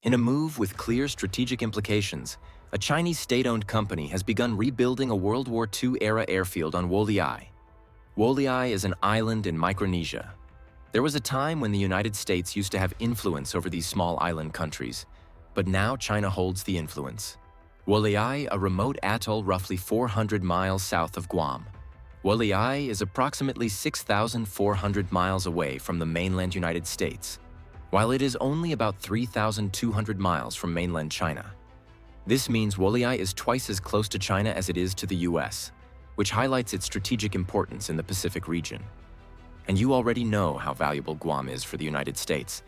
In a move with clear strategic implications, a Chinese state-owned company has begun rebuilding a World War II-era airfield on WWII. WWII is an island in Micronesia. There was a time when the United States used to have influence over these small island countries, but now China holds the influence. WWII, a remote atoll roughly 400 miles south of Guam. WWII is approximately 6,400 miles away from the mainland United States, while it is only about 3,200 miles from mainland China. This means WWII is twice as close to China as it is to the US, which highlights its strategic importance in the Pacific region. And you already know how valuable Guam is for the United States.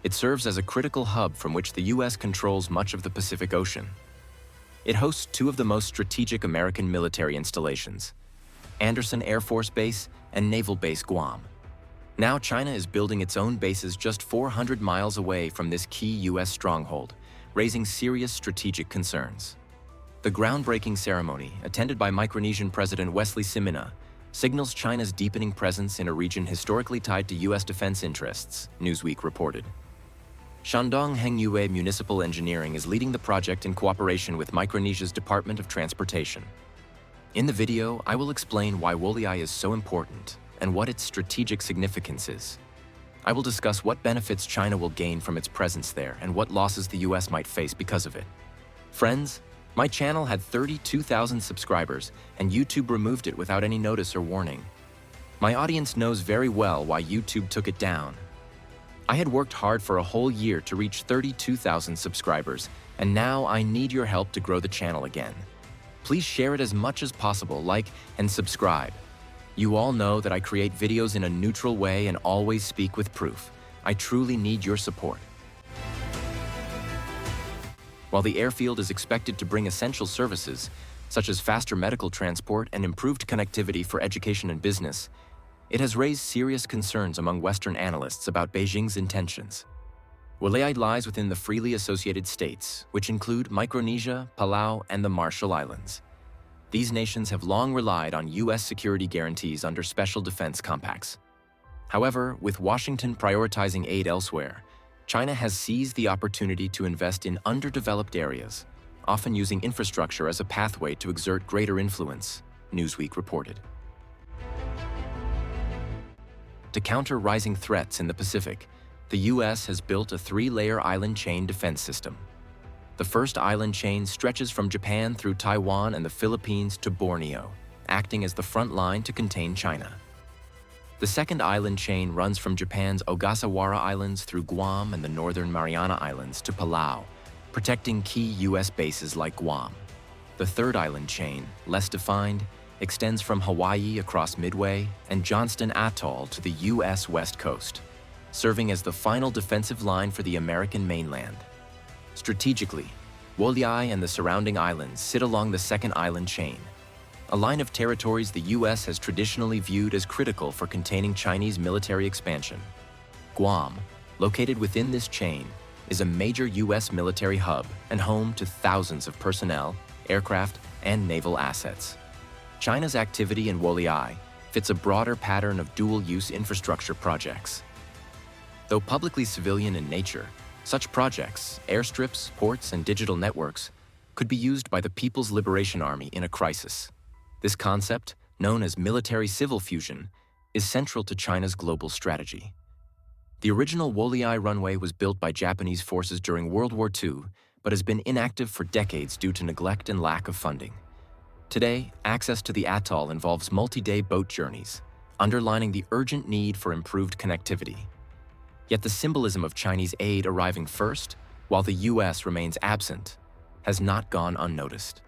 It serves as a critical hub from which the US controls much of the Pacific Ocean. It hosts two of the most strategic American military installations, Andersen Air Force Base and Naval Base Guam. Now China is building its own bases just 400 miles away from this key US stronghold, raising serious strategic concerns. The groundbreaking ceremony, attended by Micronesian President Wesley Simina, signals China's deepening presence in a region historically tied to US defense interests, Newsweek reported. Shandong Hengyue Municipal Engineering is leading the project in cooperation with Micronesia's Department of Transportation. In the video, I will explain why WWII is so important and what its strategic significance is. I will discuss what benefits China will gain from its presence there and what losses the US might face because of it. Friends, my channel had 32,000 subscribers and YouTube removed it without any notice or warning. My audience knows very well why YouTube took it down. I had worked hard for a whole year to reach 32,000 subscribers, and now I need your help to grow the channel again. Please share it as much as possible, like and subscribe. You all know that I create videos in a neutral way and always speak with proof. I truly need your support. While the airfield is expected to bring essential services, such as faster medical transport and improved connectivity for education and business, it has raised serious concerns among Western analysts about Beijing's intentions. WWII lies within the freely associated states, which include Micronesia, Palau, and the Marshall Islands. These nations have long relied on US security guarantees under special defense compacts. However, with Washington prioritizing aid elsewhere, China has seized the opportunity to invest in underdeveloped areas, often using infrastructure as a pathway to exert greater influence, Newsweek reported. To counter rising threats in the Pacific, the US has built a three-layer island chain defense system. The first island chain stretches from Japan through Taiwan and the Philippines to Borneo, acting as the front line to contain China. The second island chain runs from Japan's Ogasawara Islands through Guam and the northern Mariana Islands to Palau, protecting key US bases like Guam. The third island chain, less defined, extends from Hawaii across Midway and Johnston Atoll to the US West Coast, serving as the final defensive line for the American mainland. Strategically, WWII and the surrounding islands sit along the second island chain, a line of territories the US has traditionally viewed as critical for containing Chinese military expansion. Guam, located within this chain, is a major US military hub and home to thousands of personnel, aircraft, and naval assets. China's activity in WWII fits a broader pattern of dual-use infrastructure projects. Though publicly civilian in nature, such projects, airstrips, ports, and digital networks, could be used by the People's Liberation Army in a crisis. This concept, known as military-civil fusion, is central to China's global strategy. The original WWII runway was built by Japanese forces during World War II, but has been inactive for decades due to neglect and lack of funding. Today, access to the atoll involves multi-day boat journeys, underlining the urgent need for improved connectivity. Yet the symbolism of Chinese aid arriving first, while the US remains absent, has not gone unnoticed.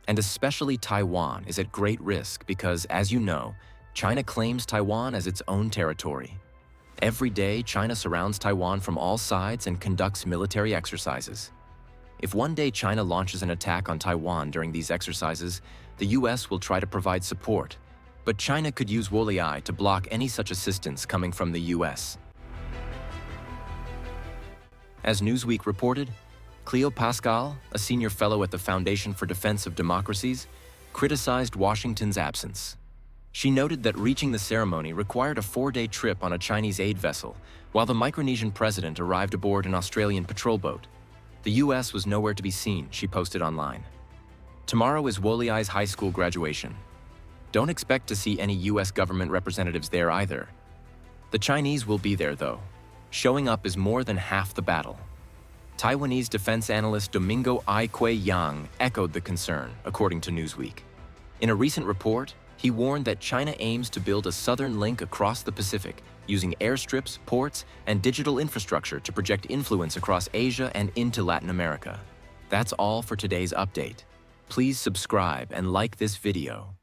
And especially Taiwan is at great risk because, as you know, China claims Taiwan as its own territory. Every day, China surrounds Taiwan from all sides and conducts military exercises. If one day China launches an attack on Taiwan during these exercises, the US will try to provide support, but China could use WWII to block any such assistance coming from the US. As Newsweek reported, Cleo Pascal, a senior fellow at the Foundation for Defense of Democracies, criticized Washington's absence. She noted that reaching the ceremony required a 4-day trip on a Chinese aid vessel, while the Micronesian president arrived aboard an Australian patrol boat. The US was nowhere to be seen, she posted online. Tomorrow is WWII's high school graduation. Don't expect to see any US government representatives there either. The Chinese will be there though. Showing up is more than half the battle. Taiwanese defense analyst Domingo I. Quay Yang echoed the concern, according to Newsweek. In a recent report, he warned that China aims to build a southern link across the Pacific, using airstrips, ports, and digital infrastructure to project influence across Asia and into Latin America. That's all for today's update. Please subscribe and like this video.